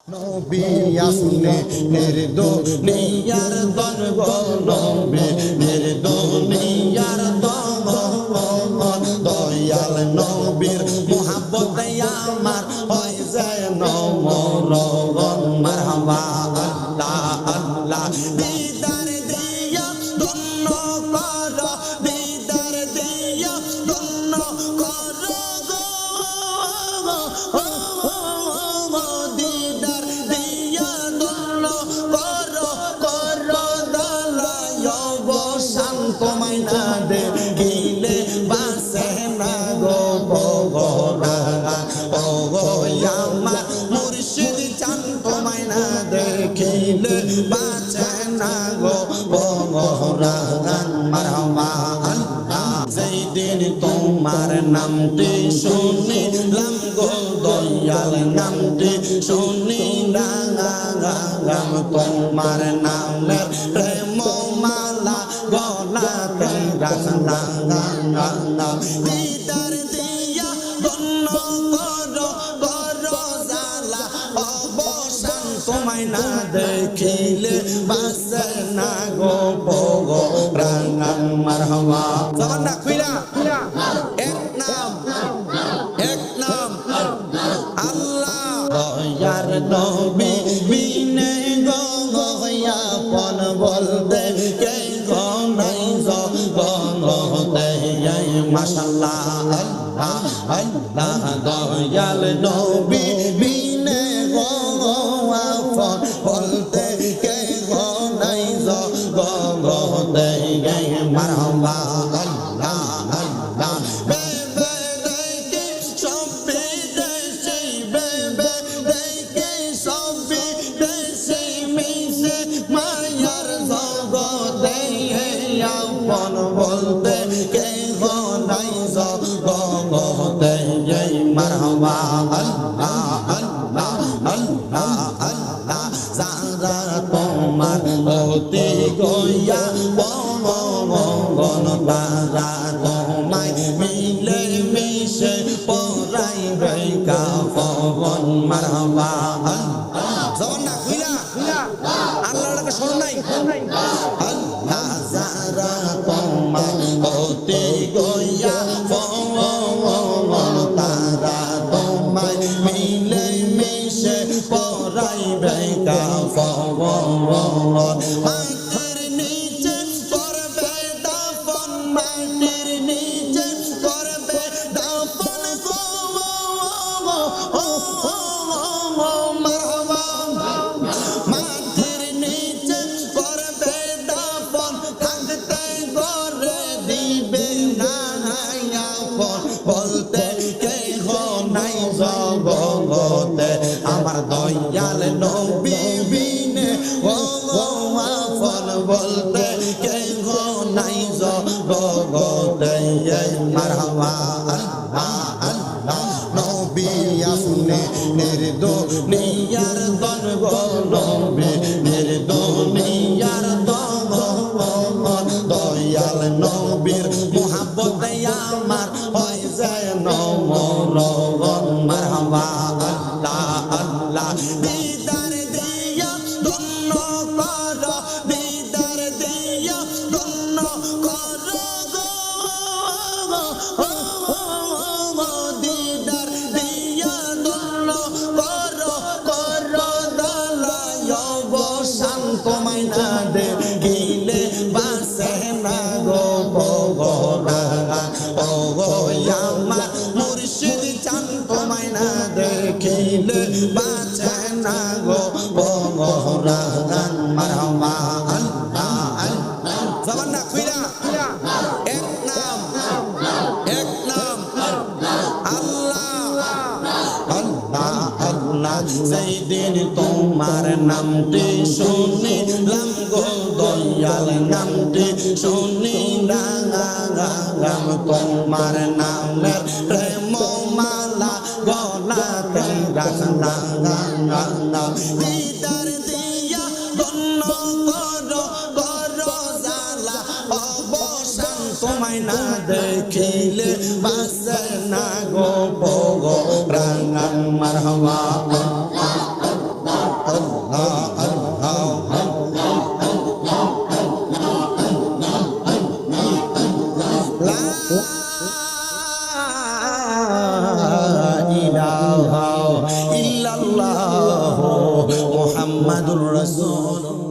নবী আসলে নির্দোনিয়ার দন গো নবী নির্দোনিয়ার দন দয়াল নবীর মুহাব্বতে আমার হয়ে যায় নমরগন মারহাবা আল্লাহ আল্লাহ দিদার দিয়া ধন্য কর দিদার দিয়া ধন্য কর তোমায় না দেখিলে বাসে না গো ভগবান ও গো আমার মুর্শিদ চান তোমায় না দেখিলে বাসে না গো ভগবান মারহাবা আল্লাহ যেই দিন তোমার নামটি শুনিলাম গো দয়াল নামটি শুনিলাম তোমার নামের প্রেম মালা গলাতে রাখলাম দিদার দিয়া ধন্য করো জালা অবসান তোমায় না দেখিলে বাসে না গো ভগবান মারহাবা জবানটা খুইলা এক নাম আল্লাহ দয়ার নবী বিনে গো আপন বলতে কে গো নাই জগতে মাশাআল্লাহ আল্লাহ আল্লাহ দয়াল নবী বিনে গো আপন বলতে কে গো নাই জগতে মারহাবা আল্লাহ আল্লাহ বলতে কে গো নাই জগতে মারহাবা আল্লাহ আল্লাহ আল্লাহ আল্লাহ যারা তোমার অতি গয়া বন তারা তোমায় মিলে মিশে পড়াই বেকা পবন মারহাবা জবান না খুইলা আল্লাহকে শোন নাই আল্লাহ যারা তোমার অতি গয়া তারা তোমায় মিলে মিশে পড়াই বেকা মাটির নিচে করবে দাফন মাটির নিচে করবে দাফন মারহাবা মাটির নিচে করবে দাফন থাকতে করে দিবে না আপন বলতে কে গো নাই জগতে আমার দয়াল নবী বিনে ও আপন বলতে কে গো নাই জগতে মারহাবা আল্লাহ আল্লাহ নবী আসলে নির্দোনিয়ার দন গো নবী নির্দোনিয়ার দন দয়াল নবীর মুহাব্বতে আমার হয়ে যায় নমরগন মারহাবা আল্লাহ আল্লাহ দিদার দিয়া ধন্য কর দিদার দিয়া ধন্য কর দিদার দিয়া ধন্য কর দালায় অবসান তোমায় না দেখিলে বাসে না গো ভগবান ও গো আমার মুর্শিদ চান তোমায় না দেখিলে বাসে না গো ভগবান মারহাবা আল্লাহ আল্লাহ জবান না খুইলা এক নাম আল্লাহ আল্লাহ আল্লাহ সেই দিন তোমার নামটি শুনিলাম গো দয়াল নামটি শুনিলাম তোমার নামের প্রেম মালা গলাতে রাখলাম দিদার দিয়া ধন্য করো জালা অবসান তোমায় না দেখিলে বাসে না গো ভগবান মারহাবা ইলাহা ইল্লাল্লাহু মুহাম্মাদুর রাসূলুল্লাহ।